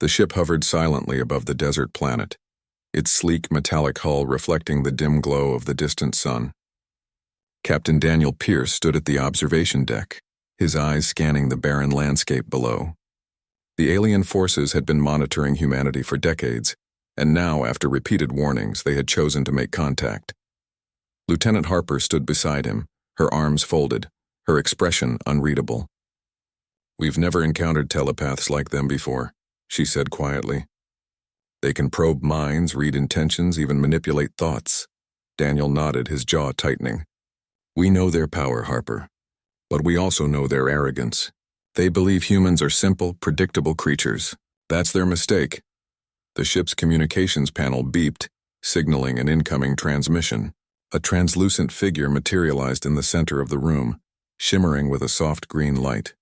The ship hovered silently above the desert planet, its sleek metallic hull reflecting the dim glow of the distant sun. Captain Daniel Pierce stood at the observation deck, his eyes scanning the barren landscape below. The alien forces had been monitoring humanity for decades, and now, after repeated warnings, they had chosen to make contact. Lieutenant Harper stood beside him, her arms folded, her expression unreadable. "We've never encountered telepaths like them before," she said quietly. "They can probe minds, read intentions, even manipulate thoughts." Daniel nodded, his jaw tightening. "We know their power, Harper, but we also know their arrogance. They believe humans are simple, predictable creatures. That's their mistake." The ship's communications panel beeped, signaling an incoming transmission. A translucent figure materialized in the center of the room, shimmering with a soft green light.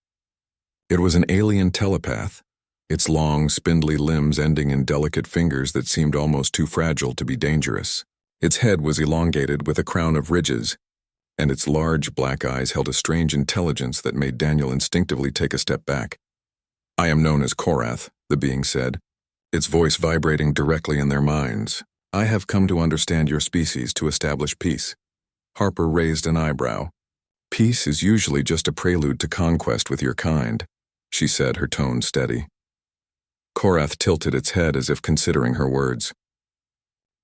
It was an alien telepath, its long, spindly limbs ending in delicate fingers that seemed almost too fragile to be dangerous. Its head was elongated with a crown of ridges, and its large black eyes held a strange intelligence that made Daniel instinctively take a step back. "I am known as Korath," the being said, its voice vibrating directly in their minds. "I have come to understand your species to establish peace." Harper raised an eyebrow. "Peace is usually just a prelude to conquest with your kind," she said, her tone steady. Korath tilted its head as if considering her words.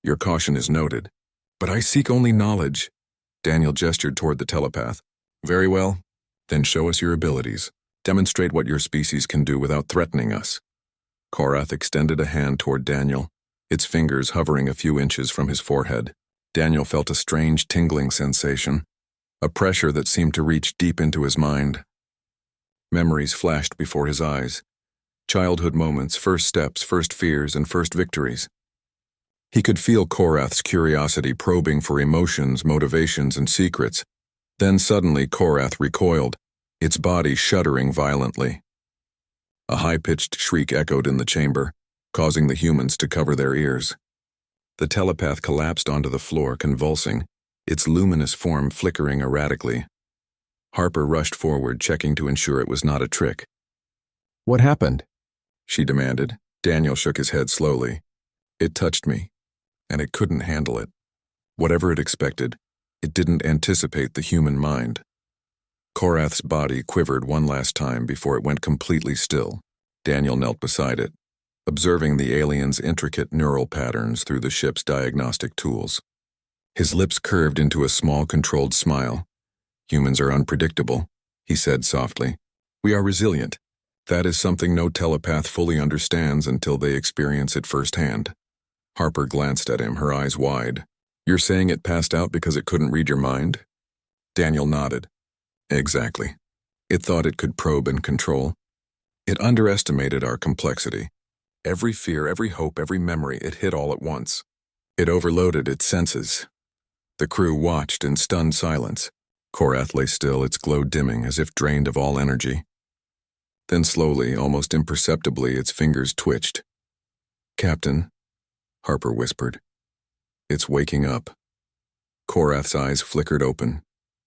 "Your caution is noted, but I seek only knowledge." Daniel gestured toward the telepath. "Very well, then show us your abilities. Demonstrate what your species can do without threatening us." Korath extended a hand toward Daniel, its fingers hovering a few inches from his forehead. Daniel felt a strange tingling sensation, a pressure that seemed to reach deep into his mind. Memories flashed before his eyes. Childhood moments, first steps, first fears, and first victories. He could feel Korath's curiosity probing for emotions, motivations, and secrets. Then suddenly Korath recoiled, its body shuddering violently. A high-pitched shriek echoed in the chamber, causing the humans to cover their ears. The telepath collapsed onto the floor, convulsing, its luminous form flickering erratically. Harper rushed forward, checking to ensure it was not a trick. "What happened?" she demanded. Daniel shook his head slowly. "It touched me, and it couldn't handle it. Whatever it expected, it didn't anticipate the human mind." Korath's body quivered one last time before it went completely still. Daniel knelt beside it, observing the alien's intricate neural patterns through the ship's diagnostic tools. His lips curved into a small, controlled smile. "Humans are unpredictable," he said softly. "We are resilient. That is something no telepath fully understands until they experience it firsthand." Harper glanced at him, her eyes wide. "You're saying it passed out because it couldn't read your mind?" Daniel nodded. "Exactly. It thought it could probe and control. It underestimated our complexity. Every fear, every hope, every memory, it hit all at once. It overloaded its senses." The crew watched in stunned silence. Korath lay still, its glow dimming as if drained of all energy. Then slowly, almost imperceptibly, its fingers twitched. "Captain," Harper whispered. "It's waking up." Korath's eyes flickered open,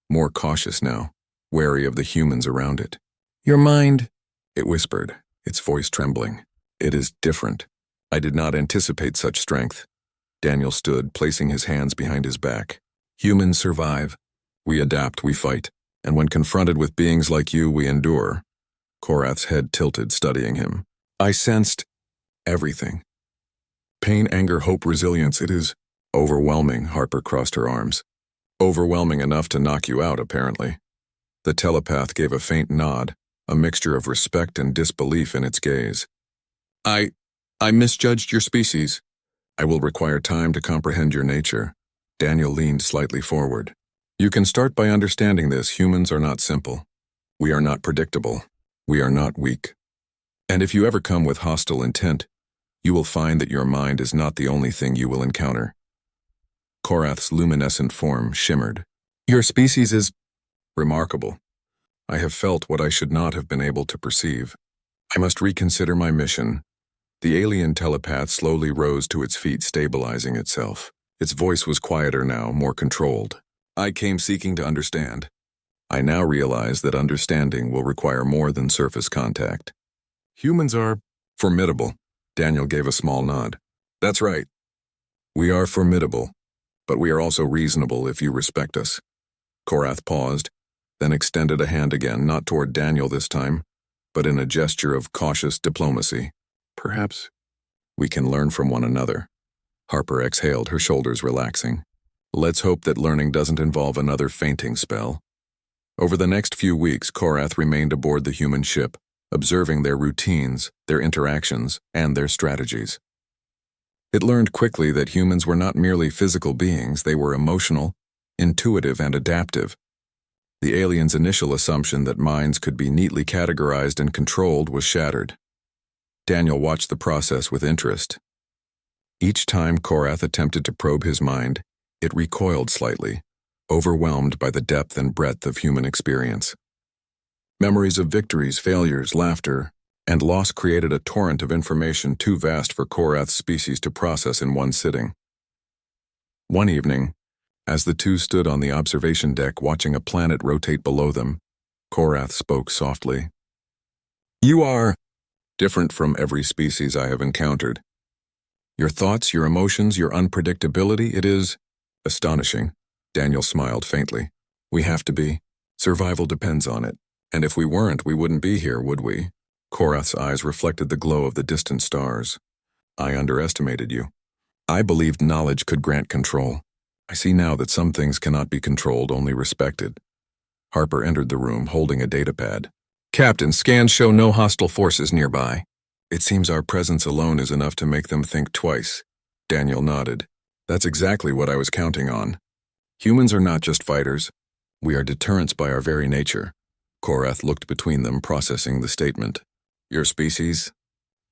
more cautious now, wary of the humans around it. "Your mind," it whispered, its voice trembling. "It is different. I did not anticipate such strength." Daniel stood, placing his hands behind his back. "Humans survive. We adapt, we fight. And when confronted with beings like you, we endure." Korath's head tilted, studying him. "I sensed everything. Pain, anger, hope, resilience. It is overwhelming." Harper crossed her arms. "Overwhelming enough to knock you out, apparently." The telepath gave a faint nod, a mixture of respect and disbelief in its gaze. I misjudged your species. I will require time to comprehend your nature." Daniel leaned slightly forward. "You can start by understanding this. Humans are not simple. We are not predictable. We are not weak. And if you ever come with hostile intent, you will find that your mind is not the only thing you will encounter." Korath's luminescent form shimmered. "Your species is remarkable. I have felt what I should not have been able to perceive. I must reconsider my mission." The alien telepath slowly rose to its feet, stabilizing itself. Its voice was quieter now, more controlled. "I came seeking to understand. I now realize that understanding will require more than surface contact. Humans are formidable, Daniel gave a small nod. That's right. We are formidable, but we are also reasonable if you respect us. Korath paused, then extended a hand again, not toward Daniel this time, but in a gesture of cautious diplomacy. Perhaps we can learn from one another. Harper exhaled, her shoulders relaxing. Let's hope that learning doesn't involve another fainting spell. Over the next few weeks, Korath remained aboard the human ship, observing their routines, their interactions, and their strategies. It learned quickly that humans were not merely physical beings, they were emotional, intuitive, and adaptive. The aliens' initial assumption that minds could be neatly categorized and controlled was shattered. Daniel watched the process with interest. Each time Korath attempted to probe his mind, it recoiled slightly, overwhelmed by the depth and breadth of human experience. Memories of victories, failures, laughter, and loss created a torrent of information too vast for Korath's species to process in one sitting. One evening, as the two stood on the observation deck watching a planet rotate below them, Korath spoke softly. You are different from every species I have encountered. Your thoughts, your emotions, your unpredictability, it is astonishing. Daniel smiled faintly. We have to be. Survival depends on it. And if we weren't, we wouldn't be here, would we? Korath's eyes reflected the glow of the distant stars. I underestimated you. I believed knowledge could grant control. I see now that some things cannot be controlled, only respected. Harper entered the room, holding a datapad. Captain, scans show no hostile forces nearby. It seems our presence alone is enough to make them think twice. Daniel nodded. That's exactly what I was counting on. Humans are not just fighters. We are deterrents by our very nature. Korath looked between them, processing the statement. Your species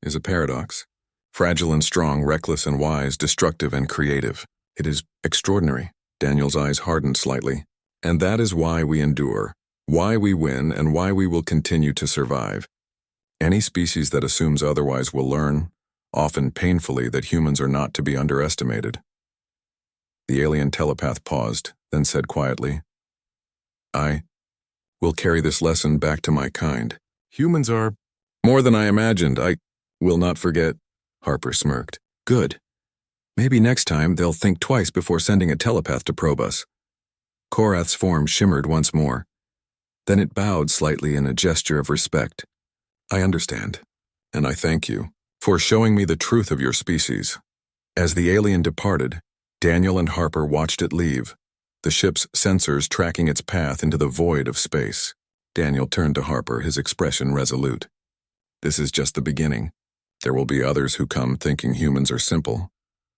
is a paradox. Fragile and strong, reckless and wise, destructive and creative. It is extraordinary. Daniel's eyes hardened slightly. And that is why we endure, why we win, and why we will continue to survive. Any species that assumes otherwise will learn, often painfully, that humans are not to be underestimated. The alien telepath paused, then said quietly, I will carry this lesson back to my kind. Humans are more than I imagined. I will not forget. Harper smirked. Good. Maybe next time they'll think twice before sending a telepath to probe us. Korath's form shimmered once more. Then it bowed slightly in a gesture of respect. I understand, and I thank you for showing me the truth of your species. As the alien departed, Daniel and Harper watched it leave, the ship's sensors tracking its path into the void of space. Daniel turned to Harper, his expression resolute. This is just the beginning. There will be others who come thinking humans are simple,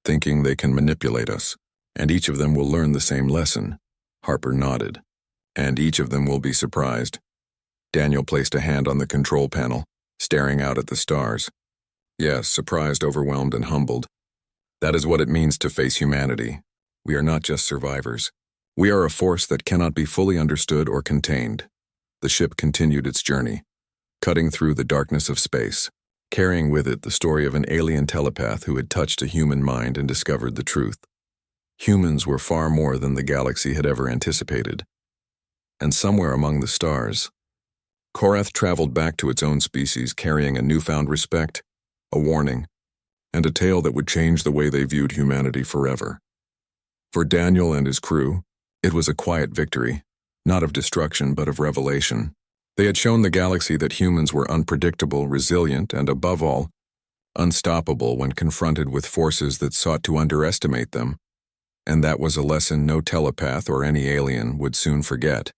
thinking they can manipulate us, and each of them will learn the same lesson. Harper nodded. And each of them will be surprised. Daniel placed a hand on the control panel, staring out at the stars. Yes, surprised, overwhelmed, and humbled. That is what it means to face humanity. We are not just survivors. We are a force that cannot be fully understood or contained. The ship continued its journey, cutting through the darkness of space, carrying with it the story of an alien telepath who had touched a human mind and discovered the truth. Humans were far more than the galaxy had ever anticipated. And somewhere among the stars, Korath traveled back to its own species, carrying a newfound respect, a warning, and a tale that would change the way they viewed humanity forever. For Daniel and his crew, it was a quiet victory, not of destruction but of revelation. They had shown the galaxy that humans were unpredictable, resilient, and above all, unstoppable when confronted with forces that sought to underestimate them. And that was a lesson no telepath or any alien would soon forget.